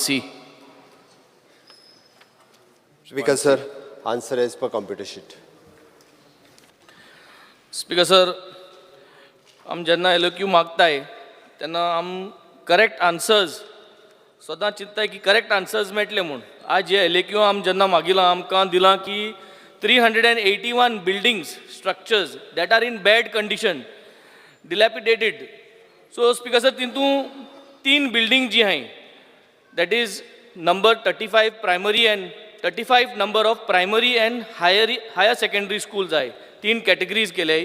C. Speaker sir, answer as per computer sheet. Speaker sir, आम जेन्ना एलक्यू मागताय तेन्ना आम करेक्ट आन्सर्स सदां चिंतताय की करेक्ट आन्सर्स मेळटले म्हूण. आज हे एलक्यू आम जेन्ना मागिलां आमकां दिलां की 381 buildings structures that are in bad condition, dilapidated. So speaker sir तितून 3 बिल्डिंग जी आहाय that is number 35 primary and 35 number of primary and higher secondary schools आहे. 3 कॅटेगरीज केले.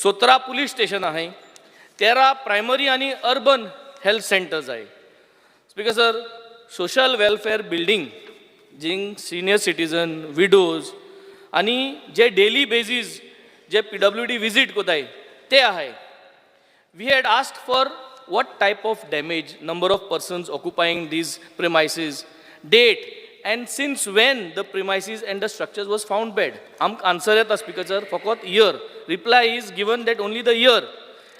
17 पुलीस स्टेशन आहे, 13 प्रायमरी आणि अर्बन हेल्थ सेंटर्स आहे. Speaker sir, social welfare building जिंग senior citizen, widows आणि जे डेली बेजीस जे PWD विजिट कोताय ते आहे. We had asked for what type of damage, number of persons occupying these premises, date, and since when the premises and the structures was found bad. Answer at the speaker sir, फकत year. Reply is given that only the year.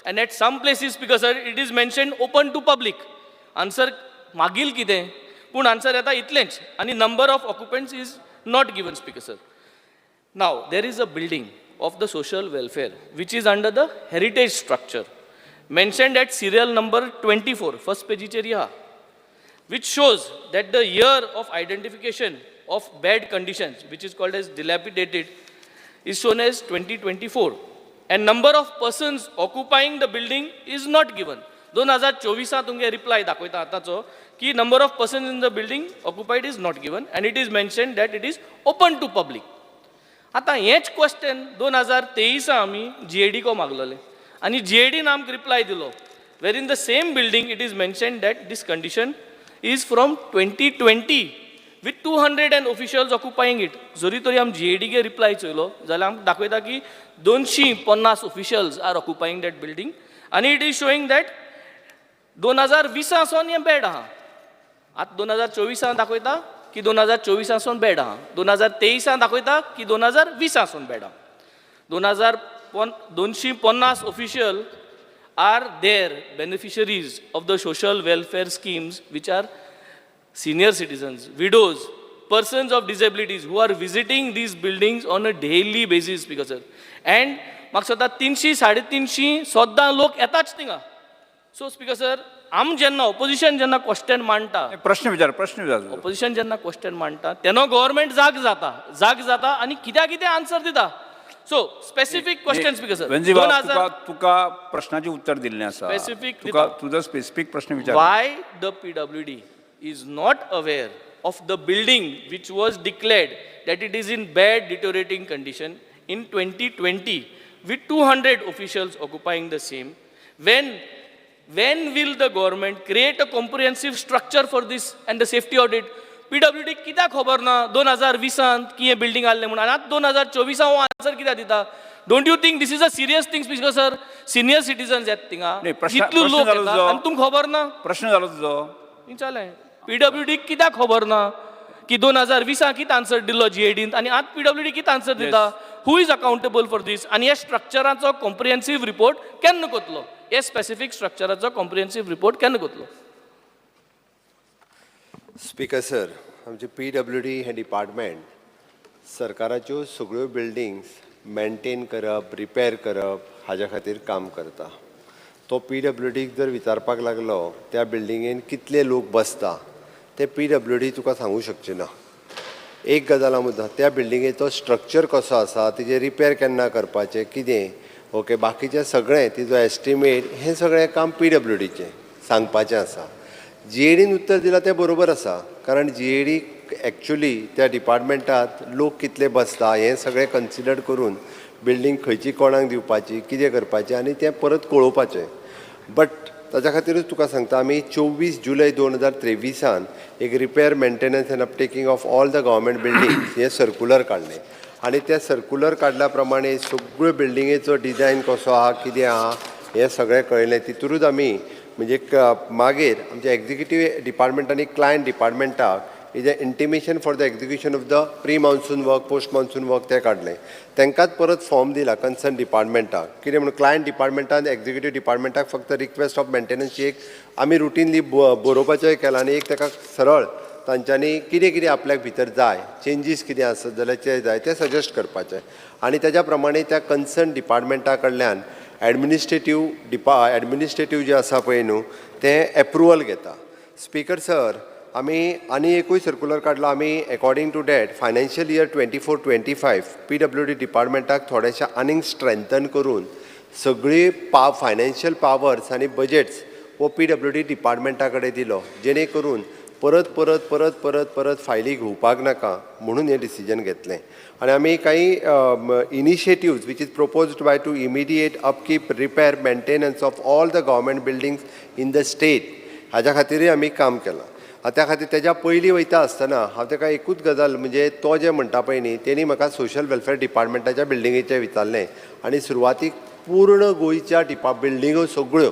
And at some places, speaker sir, it is mentioned open to public. Answer मागील कितें, पूण answer येता इतलेंच आणि number of occupants is not given, speaker sir. Now, there is a building of the social welfare which is under the heritage structure, mentioned at serial number 24, first page area, which shows that the year of identification of bad conditions, which is called as dilapidated, is shown as 2024. And number of persons occupying the building is not given. 2024 तुमगे reply दाखवता आताचो की number of persons in the building occupied is not given, and it is mentioned that it is open to public. आता हेच question 2023 आमी GAD को मागलेले आणि GAD आमकां reply दिलो, where in the same building it is mentioned that this condition is from 2020 with 200 and officials occupying it. जरी तरी आम GAD गे रिप्लाय चोयलो जाल्यार आमकां दाखयता की 250 ऑफिशियल्स आर ऑक्युपायींग दॅट बिल्डिंग आणि इट इज शोईंग दॅट 2020 सावन हें बॅड आहा. आतां 2024 दाखयता की 2024 सावन बॅड आहा, 2023 दाखयता की 2020 सावन बॅड आहा. 250 officials are there beneficiaries of the social welfare schemes which are senior citizens, widows, persons of disabilities who are visiting these buildings on a daily basis, speaker sir. And म्हाका सद्दां 300-350 सद्दां लोक येताच थिंगा. सो स्पीकर सर, आम जेन्ना opposition जेन्ना question मांडटा, प्रश्न विचार ऑपोजिशन जेन्ना क्वेश्चन मांडटा तेन्ना गव्हर्नमेंट जाग जाता आणि कित्याक आन्सर दिता. So, specific questions, speaker sir. तुका प्रश्नाचे उत्तर दिल्लें आसा. Specific. तुझा स्पेसिफिक प्रश्न विचार. Why the PWD is not aware of the building which was declared that it is in bad deteriorating condition in 2020 with 200 officials occupying the same? When will the government create a comprehensive structure for this and the safety audit? PWD कित्याक खबर ना 2020 की हे building आसलें म्हणून, आतां 2024 हो answer कित्याक दिता? Don't you think this is a serious thing, speaker sir? Senior citizens येत थिंगा, इतलो लोक येता आनी तुमकां खबर ना? प्रश्न जालो तुजो. विचारलें PWD कित्याक खबर ना की 2020 कितें आन्सर दिल्लो GADन आणि आतां PWD कितें आन्सर दिता? हू इज अकाउंटेबल फॉर दीस? आणि ह्या स्ट्रक्चराचो कॉम्प्रिहेन्सीव रिपोर्ट केन्ना कोतलो? हे स्पेसिफीक स्ट्रक्चराचो कॉम्प्रिहेन्सीव रिपोर्ट केन्ना कोतलो? स्पीकर सर, आमचे PWD हे डिपार्टमेंट सरकाराच्यो सगळ्यो बिल्डिंग्स मेंटेन करप, रिपेर करप हाज्या खातीर काम करता. तो PWDक जर विचारपाक लागलो त्या बिल्डिंगेन कितले लोक बसता ते PWD तुका सांगू शकचे ना. एक गजाल मुद्दा, त्या बिल्डिंगेचो स्ट्रक्चर कसो आसा, तेजे रिपेर केन्ना करपाचें, कितें, ओके, बाकीचें सगळें तिजो एस्टिमेट हें सगळें काम PWDचें सांगपाचें आसा. GADन उत्तर दिलां तें बरोबर आसा, कारण GAD एक्चुली त्या डिपार्टमेंटांत लोक कितले बसता हें सगळें कन्सिडर करून बिल्डिंग खंयची कोणाक दिवपाची, कितें करपाचें आनी तें परत कळोवपाचें. बट ताच्या खातीरूच तुका सांगता, आमी 24 जुलय 2023 एक repair, maintenance and upkeeping of all the government buildings हें सर्क्युलर काडलें आनी त्या सर्क्युलर काडल्या प्रमाणे सगळ्यो बिल्डिंगेचो डिजायन कसो आहा, कितें आहा हें सगळें कळयलें. तितूरूच आमी म्हणजे मागीर आमच्या एक्झिक्युटीव डिपार्टमेंटांनी क्लायंट डिपार्टमेंटाक is a intimation for the execution of the pre monsoon work post monsoon work ते काडलें तांकांच परत फॉर्म दिला कन्सर्न डिपार्टमेंटाक कितें म्हणून क्लायंट डिपार्टमेंटान एग्जिक्युटीव डिपार्टमेंटाक फक्त रिक्वेस्ट ऑफ मेंटेनन्सची एक आमी रुटीनली बरोवपाचें केलां आनी एक ताका सरळ तांच्यांनी कितें कितें आपल्याक भितर जाय चेंजीस कितें आसत जाल्यार ते जाय ते सजेस्ट करपाचें आनी तेज्या प्रमाणे त्या कन्सर्न डिपार्टमेंटा कडल्यान एडमिनिस्ट्रेटीव जे आसा पळय न्हू तें एप्रुवल घेता स्पीकर सर आमी आनी एकूय सर्क्युलर काडलो आमी according to that financial year 24-25 PWD डिपार्टमेंटाक थोडेशें आनीक स्ट्रेंथन करून सगळी फायनान्शियल पावर्स आनी बजेट्स हो PWD डिपार्टमेंटा कडेन दिलो जेणे करून परत परत परत परत परत फायली घेवपाक नाका म्हणून हें डिसिजन घेतलें आनी आमी काही initiatives which is proposed by two immediate upkeep repair maintenance of all the government buildings in the state हाज्या खातीरय आमी काम केलां त्या खातीर तेज्या पयलीं वयता आसतना हांव ताका एकूच गजाल म्हणजे तो जे म्हणटा पळय न्ही तेणी म्हाका सोशल वेलफेअर डिपार्टमेंटाच्या बिल्डिंगेचें विचारलें आनी सुरवातीक पूर्ण गोंयच्या बिल्डिंगो सगळ्यो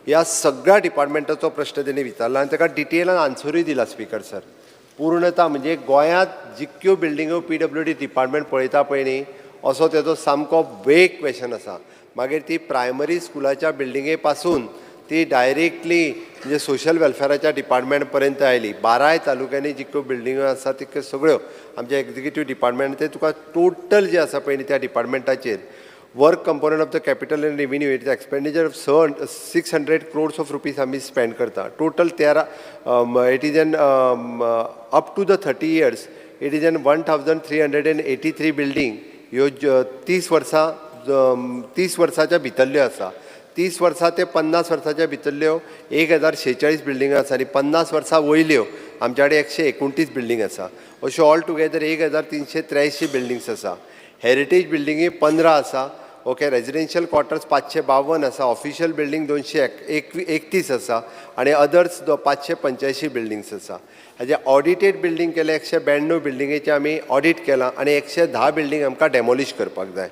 ह्या सगळ्या डिपार्टमेंटाचो प्रश्न तेणी विचारला आनी ताका डिटेलान आन्सरूय दिला स्पीकर सर पूर्णता म्हणजे गोंयांत जितक्यो बिल्डिंगो PWD डिपार्टमेंट पळयता पळय न्ही असो तेजो सामको वेग क्वेश्चन आसा मागीर ती प्रायमरी स्कुलाच्या बिल्डिंगे पासून ती डायरेक्टली म्हणजे सोशल वेलफेअराच्या डिपार्टमेंट पर्यंत आयली 12 तालुक्यांनी जितक्यो बिल्डिंगो आसा तितक्यो सगळ्यो आमचे एग्जिक्युटीव डिपार्टमेंट ते तुका टोटल जे आसा पळय न्ही त्या डिपार्टमेंटाचेर work component of the capital and revenue it expenditure of 600 crores of rupees आमी स्पेंड करता total 13 it is an up to the 30 years it is an 1383 building ह्यो 30 वर्साच्या भितरल्यो आसा 30 वर्सां ते 50 वर्साच्या भितरल्यो 1046 बिल्डिंग आसा आनी 50 वर्सां वयल्यो आमच्या कडेन 129 बिल्डींग आसा अश्यो ऑल टुगेदर 1383 बिल्डिंग्स आसा हेरिटेज बिल्डिंगी 15 आसा ओके रेजिडेन्शियल क्वॉर्टर्स 552 आसा ऑफिशियल बिल्डींग 231 आसा आनी अदर्स 585 बिल्डिंग्स आसा हाजे ऑडिटेड बिल्डींग केले 192 बिल्डिंगेचे आमी ऑडिट केलां आनी 110 बिल्डींग आमकां डेमोलिश करपाक जाय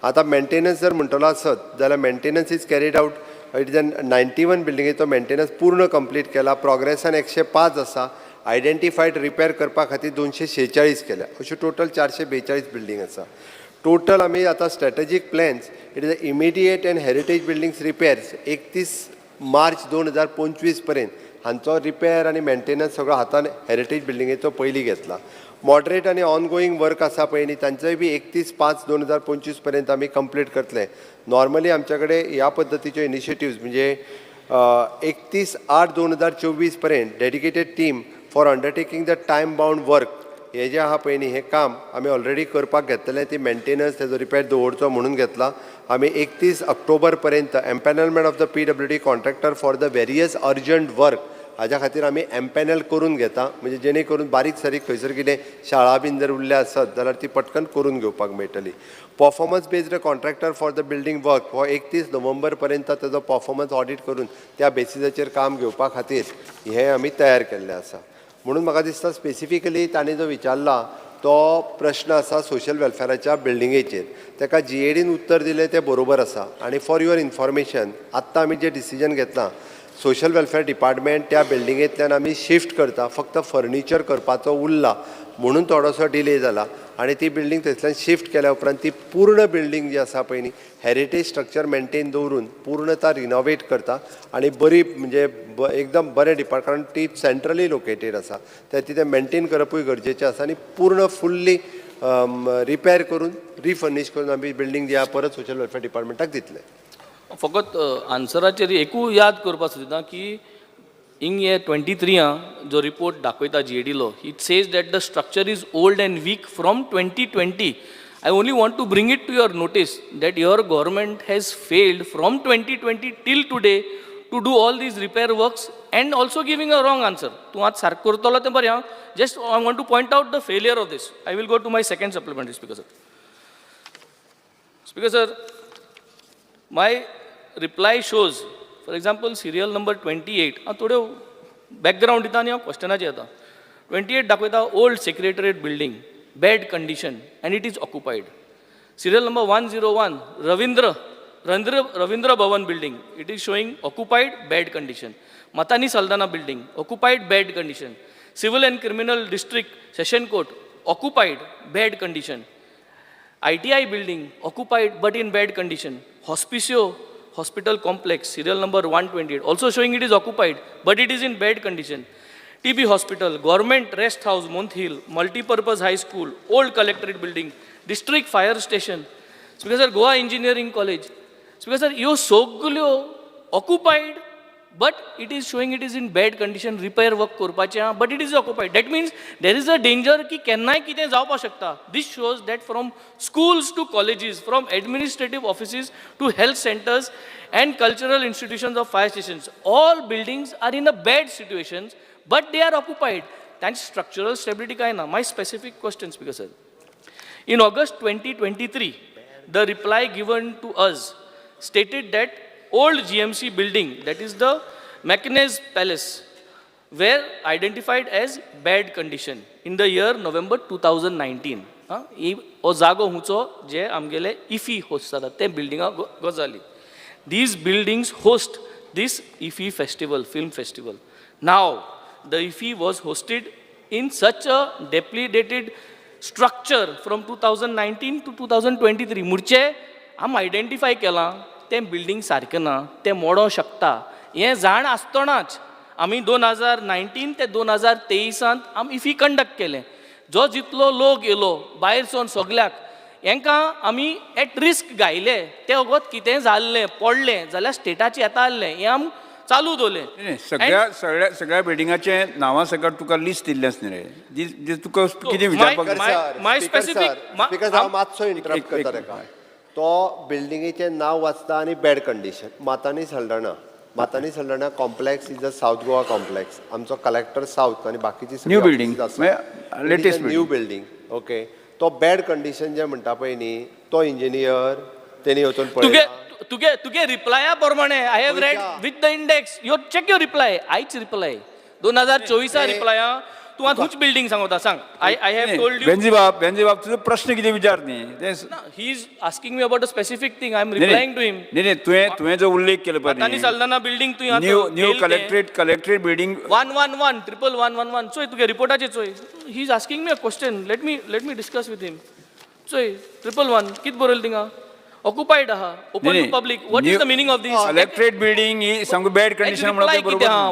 आतां मेंटेनन्स जर म्हणटलो आसत जाल्यार maintenance is carried out it is an 91 बिल्डिंगेचो मेंटेनन्स पूर्ण कंप्लीट केला प्रोग्रेसान 105 आसा आयडेंटिफायड रिपेर करपा खातीर 246 केल्या अश्यो टोटल 442 बिल्डींग आसा टोटल आमी आतां strategic plans it is immediate and heritage buildings repairs 31 मार्च 2025 पर्यंत हांचो रिपेर आनी मेंटेनन्स सगळो हातान हेरिटेज बिल्डिंगेचो पयलीं घेतला मॉडरेट आनी ऑनगोईंग वर्क आसा पळय न्ही तांचोय बी 31/5/2025 पर्यंत आमी कंप्लीट करतले नॉर्मली आमच्या कडेन ह्या पद्दतीच्यो इनिशिएटिव्स म्हणजे 31/8/2024 पर्यंत dedicated team for undertaking the time bound work हे जे आहा पळय न्ही हें काम आमी ऑलरेडी करपाक घेतलेलें ती मेंटेनन्स तेजो रिपेर दवरचो म्हणून घेतला आमी 31 ऑक्टोबर पर्यंत empanelment of the PWD contractor for the various urgent work हाज्या खातीर आमी एम्पॅनल करून घेता म्हणजे जेणे करून बारीक सारीक खंयसर कितें शाळा बीन जर उरल्या आसत जाल्यार ती पटकन करून घेवपाक मेळटली performance based contractor for the building work हो 31 नोव्हेंबर पर्यंत तेजो परफॉर्मन्स ऑडिट करून त्या बेसिसाचेर काम घेवपा खातीर हें आमी तयार केल्लें आसा म्हणून म्हाका दिसता स्पेसिफिकली ताणें जो विचारला तो प्रश्न आसा सोशल वेलफेअराच्या बिल्डिंगेचेर ताका GADन उत्तर दिलें तें बरोबर आसा आनी फॉर युअर इन्फॉर्मेशन आत्तां आमी जें डिसिजन घेतलां सोशल वेलफेअर डिपार्टमेंट त्या बिल्डिंगेंतल्यान आमी शिफ्ट करता फक्त फर्निचर करपाचो उरला म्हणून थोडोसो डिले जाला आनी ती बिल्डींग थंयसल्यान शिफ्ट केल्या उपरांत ती पूर्ण बिल्डींग जी आसा पळय न्ही हेरिटेज स्ट्रक्चर मेंटेन दवरून पूर्णता रिनोवेट करता आनी बरी म्हणजे एकदम बरें डिपार्टमेंट ती सेंट्रली लोकेटेड आसा तर ती मेंटेन करपूय गरजेचें आसा आनी पूर्ण फुल्ली रिपेर करून रिफर्नीश करून आमी बिल्डींग जी आहा परत सोशल वेलफेअर डिपार्टमेंटाक दितले फकत आन्सराचेर एकूय याद करपाक सोदिता की इंग ये 23 जो रिपोर्ट दाखयता GADलो it says that the structure is old and weak from 2020 I only want to bring it to your notice that your government has failed from 2020 till today to do all these repair works and also giving a wrong answer. तूं आज सारको करतलो तें बरें just I want to point out the failure of this. I will go to my second supplementary, Speaker sir. Speaker sir, my reply shows, for example, serial number 28. थोड्यो background दिता आनी हांव क्वेश्चनाचेर येता 28 दाखयता old secretariat building, bad condition and it is occupied. Serial number 101, Ravindra Bhavan building, it is showing occupied, bad condition. Matani Saldana building, occupied, bad condition. Civil and Criminal District Session Court, occupied, bad condition. ITI building, occupied but in bad condition. Hospicio Hospital Complex, serial number 128, also showing it is occupied, but it is in bad condition. TB Hospital, Government Rest House, Month Hill, Multipurpose High School, Old Collectorate Building, District Fire Station, Speaker sir, Goa Engineering College. Speaker sir, you soglio occupied, but it is showing it is in bad condition, repair work korpacha, but it is occupied. That means there is a danger ki kennai kite जावपा शकता. This shows that from schools to colleges, from administrative offices to health centers and cultural institutions of fire stations, all buildings are in a bad situations, but they are occupied. That's structural stability काय ना. My specific question, Speaker sir. In August 2023, the reply given to us stated that old GMC building, that is the McNair's Palace, were identified as bad condition in the year November 2019. O जागो हुचो जे आमगेले IFI host जाता ते बिल्डिंगा गजाली. These buildings host this IFI festival, film festival. Now, the IFI was hosted in such a dilapidated structure from 2019 to 2023. मुर्चे आम identify केला तें बिल्डिंग सारकें ना, तें मोडो शकता. हें जाण आसतनाच आमी 2019 ते 2023 आम IFI कंडक्ट केलें. जो जितलो लोक येलो भायरसून सगल्याक हेंकां आमी एट रिस्क घायले. तें वगत कितें जाल्लें पडलें जाल्यार स्टेटाची येता आसलें हें आम चालू दवरलें. सगळ्या बिल्डिंगाचे नांवां सकट तुका लिस्ट दिल्लें आसलें रे. जी तुका कितें विचारपाक my specific स्पीकर हांव मातसो इंटरप्ट करता ताका. तो बिल्डिंगेचें नांव वाचता आनी bad condition. Matanhy Saldanha complex is the south Goa complex. आमचो कलेक्टर साऊथ आनी बाकीची new building latest new building. Okay, तो बॅड कंडिशन जे म्हणटा पळय न्ही, तो इंजिनियर तेणी वचून पळयला. तुगे रिप्लाया प्रमाणे I have read with the index. You check your reply. आयच रिप्लाय 2024 रिप्लाया तूं आतां हुच बिल्डिंग सांगता सांग. I have told you. बेंजी बाब तुजो प्रश्न कितें विचार न्ही. He is asking me about a specific thing. I am replying to him. नाही तुवें जो उल्लेख केलो पळय तानी सालना बिल्डिंग तूं न्यू कलेक्टरेट बिल्डिंग 111 चोय तुगे रिपोर्टाचे चोय. He is asking me a question. Let me discuss with him. चोय 111 कित बरयलें थिंगा? occupied aha, open to public. What is the meaning of this? Electorate building is some bad condition.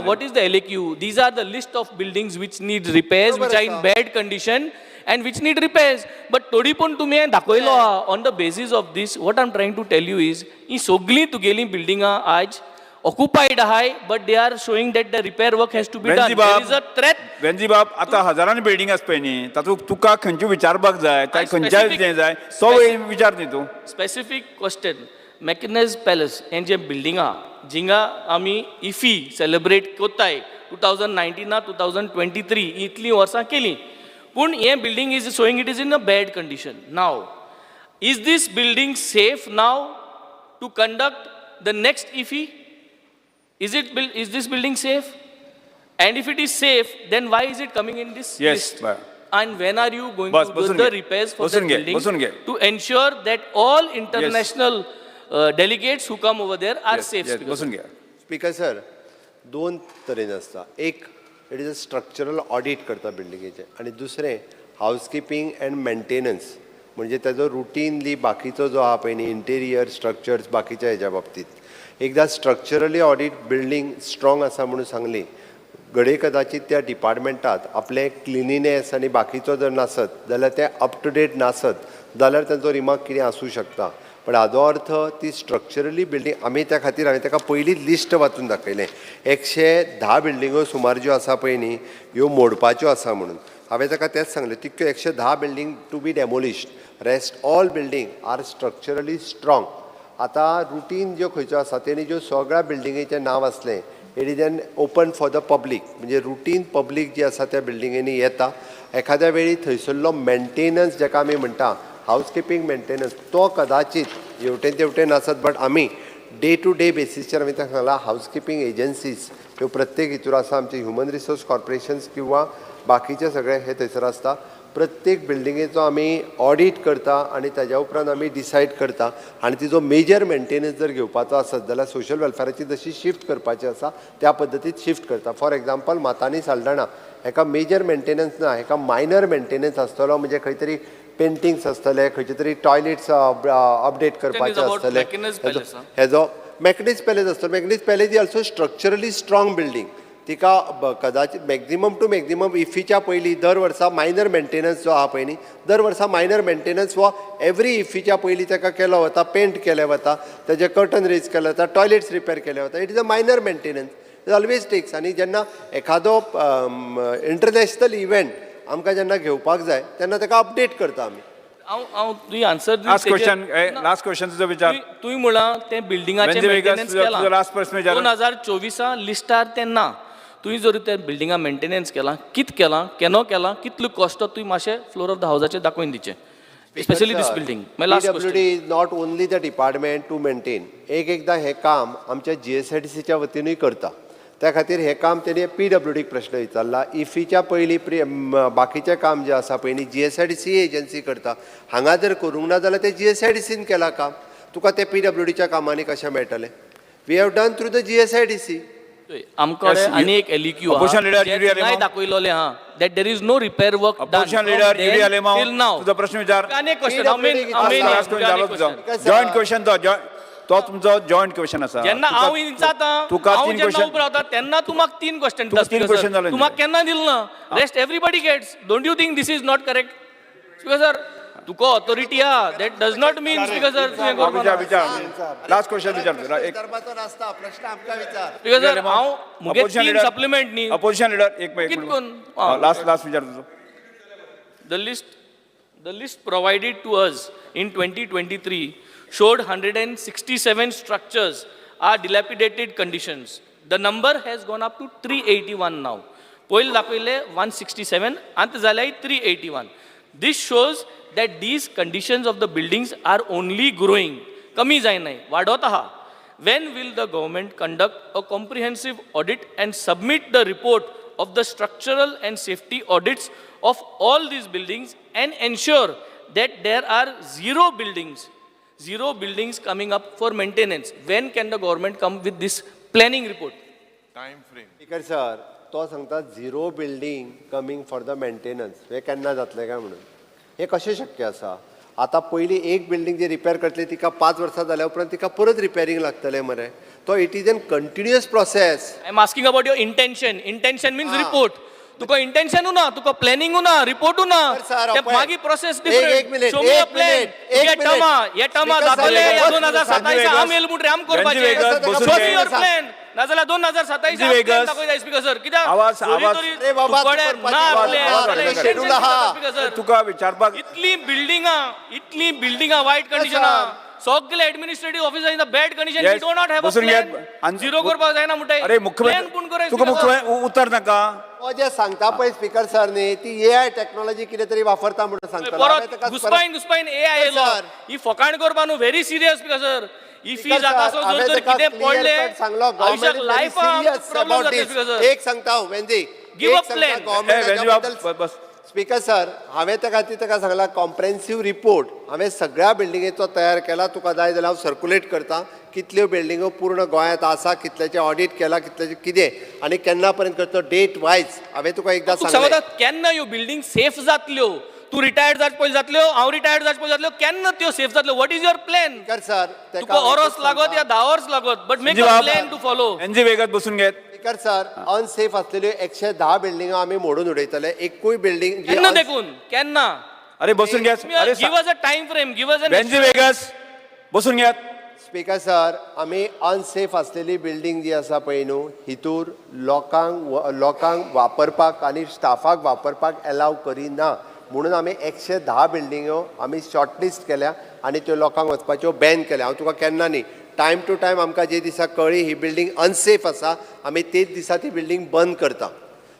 What is the LAQ? These are the list of buildings which need repairs, which are in bad condition and which need repairs. But todi pon tumhe dakoilo on the basis of this. What I'm trying to tell you is, ही सगळी तुगेली बिल्डिंगा आज occupied आहे, but they are showing that the repair work has to be done. There is a threat. Venzy बाब आता हजारांनी building आस पळय न्ही, तातूंत तुका खंयची विचारपाक जाय, काय खंयच्या जें जाय तो विचार न्ही तूं. Specific question. मॅकनेज पॅलेस हें जें बिल्डिंग आहा, जिंगा आमी IFI सेलिब्रेट कोत्ताय 2019 2023 इतलीं वर्सां केलीं, पूण हें building is showing it is in a bad condition. Now is this building safe now to conduct the next IFI? Is this building safe? And if it is safe, then why is it coming in this list? And when are you going to do the repairs for the building to ensure that all international delegates who come over there are safe? Speaker sir, दोन तरेन आसता. एक, it is a structural audit करता बिल्डिंगेचे, आणि दुसरें housekeeping and maintenance, म्हणजे ताजो routinely बाकीचो जो आहा पळय न्ही इंटेरियर स्ट्रक्चर्स बाकीच्या हेच्या बाबतीत. एकदा स्ट्रक्चरली ऑडिट बिल्डिंग स्ट्रॉंग आसा म्हणून सांगली, घडये कदाचित त्या डिपार्टमेंटात आपले क्लिनिनेस आनी बाकीचो जर नासत जाल्यार ते अप टू डेट नासत जाल्यार तांचो रिमार्क कितें आसूं शकता. पण हाजो अर्थ ती स्ट्रक्चरली बिल्डिंग आमी त्या खातीर हांवें ताका पयलींच लिस्ट वाचून दाखयलें. 110 बिल्डिंगो सुमार ज्यो आसा पळय न्ही ह्यो मोडपाच्यो आसा म्हणून. हांवें ताका तेंच सांगलें, तितक्यो 110 building to be demolished. Rest all building are structurally strong. आतां रुटीन ज्यो खंयच्यो आसा तेणी ज्यो सगळ्या बिल्डिंगेचें नांव असलें it is an open for the public, म्हणजे रुटीन पब्लीक जी आसा त्या बिल्डिंगेनी येता. एखाद्या वेळी थंयसरलो मेंटेनन्स जाका आमी म्हणटा हाऊसकीपिंग मेंटेनन्स, तो कदाचित हेवटेन तेवटेन आसत, बट आमी डे टू डे बेसिसचेर आमी ताका सांगला हाऊसकीपिंग एजन्सीज ह्यो प्रत्येक हितूर आसा. आमचे ह्युमन रिसोर्स कॉर्पोरेशन्स किंवा बाकीचे सगळे हे थंयसर आसता. प्रत्येक बिल्डिंगेचो आमी ऑडिट करता आनी ताज्या उपरांत आमी डिसायड करता. आनी तिजो मेजर मेंटेनन्स जर घेवपाचो आसत जाल्यार सोशल वेलफेराची जशी शिफ्ट करपाची आसा त्या पद्दतीत शिफ्ट करता. फॉर एग्जाम्पल मातानी साल्डणा हेका मेजर मेंटेनन्स ना, हेका मायनर मेंटेनन्स आसतलो, म्हणजे खंय तरी पेंटिंग्स आसतले, खंयचे तरी टॉयलेट्स अपडेट करपाचे about आसतले. Mackinac Palace, huh? हेजो मॅकनीज पॅलेस आसतो. मॅकनीज पॅलेस ही ऑल्सो स्ट्रक्चरली स्ट्रॉंग बिल्डींग. तिका कदाचित मॅक्झिमम टू मॅक्झिमम इफीच्या पयलीं दर वर्सा मायनर मेंटेनन्स जो आहा पळय न्ही, दर वर्सा मायनर मेंटेनन्स वो एवरी इफीच्या पयलीं ताका केलो वता, पेंट केलें वता, तेजे कर्टन रेज केले वता, टॉयलेट्स रिपेर केले वता. It is a minor maintenance, it always takes. आनी जेन्ना एखादो इंटरनॅशनल इव्हेंट आमकां जेन्ना घेवपाक जाय तेन्ना ताका अपडेट करता आमी. हांव तुवें आन्सर लास्ट क्वेश्चन तुजो विचार. तुवें म्हणला ते बिल्डिंगाचे Benji Vegas, मेंटेनन्स तुजो last प्रश्न विचार. 2024 लिस्टार तेन्ना तुवें जर त्या बिल्डिंगा मेंटेनन्स केला, कित केला, केनो केला, कितलो कॉस्ट तुवें मातशें फ्लोर ऑफ द हावजाचेर दाखोवन दिचें, specially this building. My last PWD question. Is not only the department to maintain. एकदां हें काम आमच्या GSIDCच्या वतीनूय करता. त्या खातीर हें काम तेणी PWDक प्रश्न विचारला. इफीच्या पयलीं बाकीचें काम जें आसा पळय न्ही, GSIDC एजन्सी करता. हांगा जर करूंक ना जाल्यार तें GSIDCन केलां काम. तुका तें PWDच्या कामांनी कशें मेळटलें? We have done through the GSIDC. आमकां आनी एक एलिक्यू Opposition leader, Yuri Alemao. दाखयलोले हा that there is no repair work Opposition leader Yuri Alemao, तुजो प्रश्न विचार. आनी एक क्वेश्चन जॉईंट क्वेश्चन तो तुमचो जॉईंट क्वेश्चन आसा. जेन्ना हांव जाता तुका हांव तीन जेन्ना question- उबो रावता तेन्ना तूं म्हाका 3 क्वेश्चन तुका तीन question जाले तूं म्हाका केन्ना दिल ना. Rest everybody gets. Don't you think this is not correct? Because तुका ऑथॉरिटी आहा that does not mean because last question विचार. एक धर्माचो नासता, प्रश्न आमकां विचार. बिकॉज हांव मुगे Opposition 3 leader- सप्लिमेंट न्ही. अपोजिशन लीडर एक कित मिनिट. कोन्न? लास्ट विचार तुजो. The list provided to us in 2023 showed 167 structures are dilapidated conditions. The number has gone up to 381 now. Poil dakhile 167 ant zalai 381. This shows that these conditions of the buildings are only growing. Kami jainai wadot aha. When will the government conduct a comprehensive audit and submit the report of the structural and safety audits of all these buildings and ensure that there are zero buildings coming up for maintenance? When can the government come with this planning report? Speaker sir, तो सांगता zero building coming for the maintenance. हें केन्ना जातलें काय म्हणून? हें कशें शक्य आसा? आतां पयलीं एक बिल्डींग जी रिपेर करतली तिका 5 वर्सां जाल्या उपरांत तिका परत रिपेरींग लागतलें मरे. तो it is N continuous process. I'm asking about your intention. Intention means report. Tuka intention ना, तुका planning ना, report ना. सर, ते आपण- मागी process एक different. minute, Show me a एक plan. minute, एक ये minute. टमा Speaker दाखवले sir, या बस- 2027 आम येल मुठे आम करपाचे. Vegas, बसून Show me घे. your plan. नाजाल्यार 2027 आम Vegas. plan दाखयता स्पीकर सर. कित्याक? आवाज- जोरी आवाज- तोरी अरे बाबा, तुकडे तू करपाची ना आवाज- plan, आवाज- नाजाल्यार आवाज- intention schedule आहा. Speaker sir. तुका विचारपाक इतली बिल्डिंगा वायट कंडिशन आहा. सगळे administrative officer in the bad condition. Yes. We don't not have a बसून घे. प्लॅन. झिरो करपाक जायना म्हणटाय. अरे Plan पूण मुख्यमंत्री कराय तुका speaker sir. मुख्य उत्तर नाका. तो जे सांगता पळय स्पीकर सर न्ही, ती AI टेक्नॉलॉजी कितें तरी वापरता म्हणून सांगता. परत घुसपायन AI येयलो. सर. ही फकाण करपा न्हू very serious because sir he fee speaker जाता सर, सो हांवें जर ताका कितें clear पडले cut सांगलो, आयुश्याक government is very life serious problem about जाता this. Because sir. एक सांगता हांव वेंदी, Give एक a सांगता plan. government वेंजी हेच्या बाब, बद्दल- बस. स्पीकर सर, हांवें ताका सांगला कॉम्प्रेन्सिव्ह रिपोर्ट हांवें सगळ्या बिल्डिंगेचो तयार केला. तुका जाय जाल्यार हांव सर्क्युलेट करता. कितल्यो बिल्डिंगो पूर्ण गोंयांत आसा, कितल्याचे ऑडिट केला, कितल्याचे कितें आनी केन्ना पर्यंत करतो डेट वायज हांवें तुका एकदां तूं सांगलें. सांगता केन्ना ह्यो बिल्डिंग सेफ जातल्यो? तू रिटायर्ड जाच पयलीं जातल्यो, हांव रिटायर्ड जाच पयलीं जातल्यो. केन्ना त्यो सेफ जातल्यो? What is your plan? Speaker sir, तुका ऑरस लागत या 10 वर्स लागत but make a plan to follow. एनजी वेगात बसून घेत. स्पीकर सर, अनसेफ असलेल्यो 110 बिल्डिंगो आमी मोडून उडयतले. एकूय बिल्डिंग केन्ना देखून केन्ना? अरे बसून घ्या. अरे give us a time frame. Give us Benji Vegas बसून घ्यात. स्पीकर सर, आमी अनसेफ असलेली बिल्डिंग जी आसा पळय न्हू, हितूर लोकांक वापरपाक आनी स्टाफाक वापरपाक एलाव करिना म्हणून आमी 110 बिल्डिंगो आमी शॉर्टलिस्ट केल्या आनी त्यो लोकांक वचपाच्यो बॅन केल्या. हांव तुका केन्ना न्ही, टायम टू टायम आमकां जे दिसा कळ्ळी ही बिल्डिंग अनसेफ आसा, आमी तेच दिसा ती बिल्डिंग बंद करता.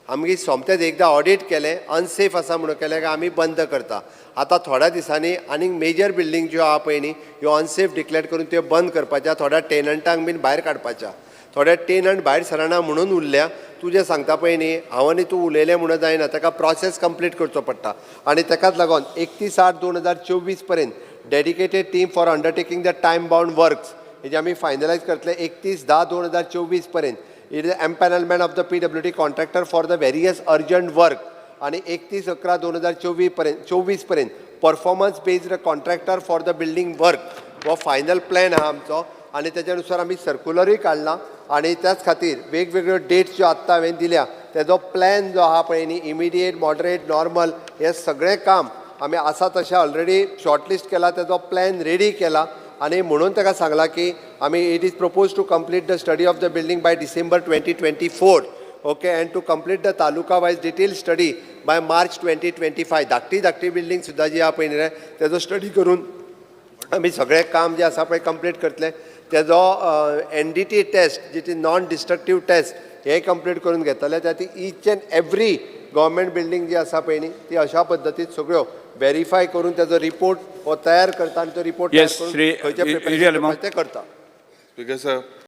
आमगे सोमतेच एकदां ऑडिट केलें, अनसेफ आसा म्हणून केलें काय आमी बंद करता. आतां थोड्या दिसांनी आनीक मेजर बिल्डिंग ज्यो आहा पळय न्ही, ह्यो अनसेफ डिक्लेअर करून त्यो बंद करपाच्या, थोड्या टेनंटांक बीन भायर काडपाच्या. थोड्या टेनंट भायर सरना म्हणून उरल्या. तूं जें सांगता पळय न्ही, हांव आनी तूं उलयलें म्हणून जायना, ताका प्रोसेस कंप्लीट करचो पडटा. आनी ताकाच लागून 31/8/2024 पर्यंत dedicated team for undertaking the time bound works हेजे आमी फायनलायज करतले 31/10/2024 पर्यंत. It is empanelment of the PWD contractor for the various urgent work आणि 31/11/2024 पर्यंत performance based contractor for the building work हो फायनल प्लॅन आहा आमचो आणि त्याच्यानुसार आम्ही सर्क्युलरूय काढला आणि त्याच खातीर वेगवेगळ्यो डेट्स ज्यो आत्तां हांवें दिल्या तेजो प्लॅन जो आहा पळय न्ही इमिडिएट मॉडरेट नॉर्मल हे सगळें काम आमी आसा तशें ऑलरेडी शॉर्टलिस्ट केला तेजो प्लॅन रेडी केला आणि म्हणून ताका सांगला की आमी it is propose to complete the study of the building by December 2024 okay and to complete the taluka wise detail study by March 2025 धाकटी बिल्डिंग सुद्दां जी आहा पळय न्ही तेजो स्टडी करून आमी सगळें काम जें आसा पळय कंप्लीट करतले तेजो NDT टेस्ट जी ती नॉन डिस्ट्रक्टीव टेस्ट हे कंप्लीट करून घेतले त्या ती ईच अँड एवरी गव्हर्मेंट बिल्डिंग जी आसा पळय न्ही ती अशा पद्दतीन सगळ्यो व्हेरीफाय करून तेजो रिपोर्ट हो तयार करता आणि तो रिपोर्ट Yes, Sri- खंयचे Iri प्रिपरेशन Alma. ते करता Speaker sir,